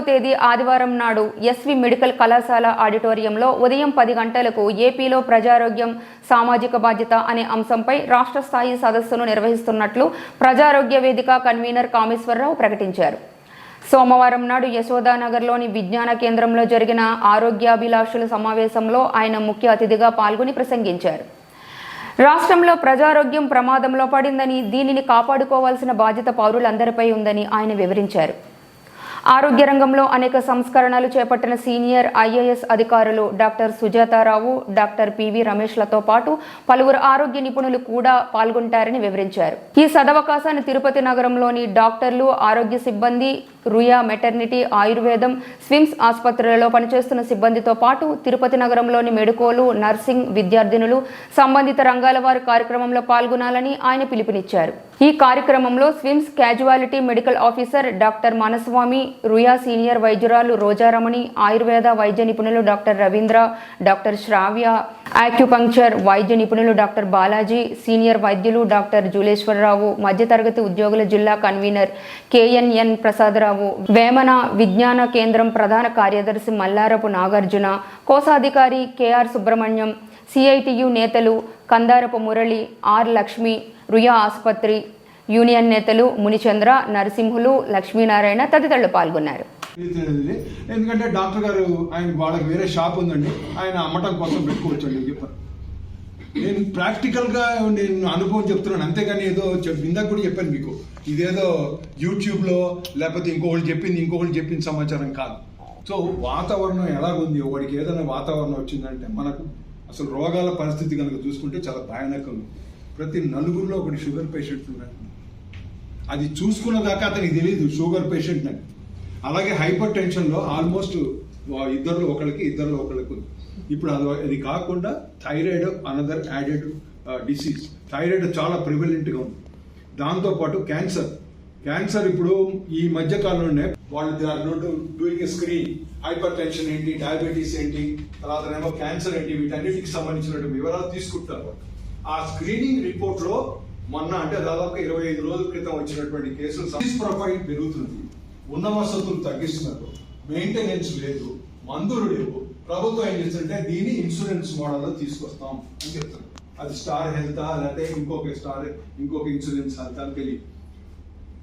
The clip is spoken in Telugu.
తేదీ ఆదివారం నాడు ఎస్వి మెడికల్ కళాశాల ఆడిటోరియంలో ఉదయం 10 గంటలకు ఏపీలో ప్రజారోగ్యం సామాజిక బాధ్యత అనే అంశంపై రాష్ట్ర స్థాయి సదస్సును నిర్వహిస్తున్నట్లు ప్రజారోగ్య వేదిక కన్వీనర్ కామేశ్వరరావు ప్రకటించారు. సోమవారం నాడు యశోదానగర్లోని విజ్ఞాన కేంద్రంలో జరిగిన ఆరోగ్యాభిలాషుల సమావేశంలో ఆయన ముఖ్య అతిథిగా పాల్గొని ప్రసంగించారు. రాష్ట్రంలో ప్రజారోగ్యం ప్రమాదంలో పడిందని, దీనిని కాపాడుకోవాల్సిన బాధ్యత పౌరులందరిపై ఉందని ఆయన వివరించారు. ఆరోగ్య రంగంలో అనేక సంస్కరణలు చేపట్టిన సీనియర్ ఐఏఎస్ అధికారులు డాక్టర్ సుజాతారావు, డాక్టర్ పివి రమేష్లతో పాటు పలువురు ఆరోగ్య నిపుణులు కూడా పాల్గొంటారని వివరించారు. ఈ సదవకాశాన్ని తిరుపతి నగరంలోని డాక్టర్లు, ఆరోగ్య సిబ్బంది, రుయా మెటర్నిటీ, ఆయుర్వేదం, స్విమ్స్ ఆసుపత్రులలో పనిచేస్తున్న సిబ్బందితో పాటు తిరుపతి నగరంలోని మెడికోలు, నర్సింగ్ విద్యార్థినులు, సంబంధిత రంగాల వారు కార్యక్రమంలో పాల్గొనాలని ఆయన పిలుపునిచ్చారు. ఈ కార్యక్రమంలో SVIMS casualty medical officer doctor Manaswamy, Ruia senior వైద్యురాలు రోజారమణి, ఆయుర్వేద వైద్య నిపుణులు doctor Ravindra, doctor Shravya, acupuncture వైద్య నిపుణులు డాక్టర్ బాలాజీ, సీనియర్ వైద్యులు డాక్టర్ జూలేశ్వరరావు, మధ్యతరగతి ఉద్యోగుల జిల్లా కన్వీనర్ కేఎన్ఎన్ ప్రసాదరావు, వేమన విజ్ఞాన కేంద్రం ప్రధాన కార్యదర్శి మల్లారపు నాగార్జున, కోశాధికారి కెఆర్ సుబ్రహ్మణ్యం, సిఐటియు నేతలు కందారపు మురళి, ఆర్ లక్ష్మి, రుయా ఆసుపత్రి యూనియన్ నేతలు మునిచంద్ర, నరసింహులు, లక్ష్మీనారాయణ తదితరులు పాల్గొన్నారు. ఎందుకంటే డాక్టర్ గారు ఆయన వాళ్ళకి వేరే షాప్ ఉందండి, ఆయన అమ్మటం కోసం పెట్టుకోవచ్చు అండి చెప్పారు. నేను ప్రాక్టికల్గా నేను అనుభవం చెప్తున్నాను, అంతేగాని ఏదో ఇందాక కూడా చెప్పాను మీకు, ఇదేదో యూట్యూబ్లో లేకపోతే ఇంకొకటి చెప్పింది సమాచారం కాదు. సో వాతావరణం ఎలాగుంది, వాడికి ఏదైనా వాతావరణం వచ్చిందంటే మనకు అసలు రోగాల పరిస్థితి కనుక చూసుకుంటే చాలా భయానకంగా. ప్రతి నలుగురిలో ఒకటి షుగర్ పేషెంట్ ఉన్నాడు. అది చూసుకున్న దాకా అతనికి తెలియదు షుగర్ పేషెంట్ అని. అలాగే హైపర్ టెన్షన్లో ఆల్మోస్ట్ ఇద్దరిలో ఒకరికి ఉంది. ఇప్పుడు అది కాకుండా thyroid another added disease. Thyroid చాలా ప్రివలెంట్గా ఉంది. దాంతోపాటు క్యాన్సర్ ఇప్పుడు ఈ మధ్య కాలంలోనే వాళ్ళు డూయింగ్ స్క్రీన్, హైపర్ టెన్షన్ ఏంటి, డయాబెటీస్ ఏంటి, తర్వాత క్యాన్సర్ ఏంటి, వీటన్నిటికి సంబంధించిన వివరాలు తీసుకుంటారు. ఆ స్క్రీనింగ్ రిపోర్ట్ లో మొన్న అంటే దాదాపు 25 రోజుల క్రితం వచ్చినటువంటి కేసులు ప్రొఫైల్ పెరుగుతుంది, ఉన్న వసతులు తగ్గిస్తున్నారు, మెయింటెనెన్స్ లేదు, మందులు లేవు. ప్రభుత్వం ఏం చేస్తుంటే దీన్ని ఇన్సూరెన్స్ మోడల్లో తీసుకొస్తాం అని చెప్తారు. అది స్టార్ హెల్త్ లేకపోతే ఇంకొక ఇన్సూరెన్స్ హెల్త్ అని తెలియదు.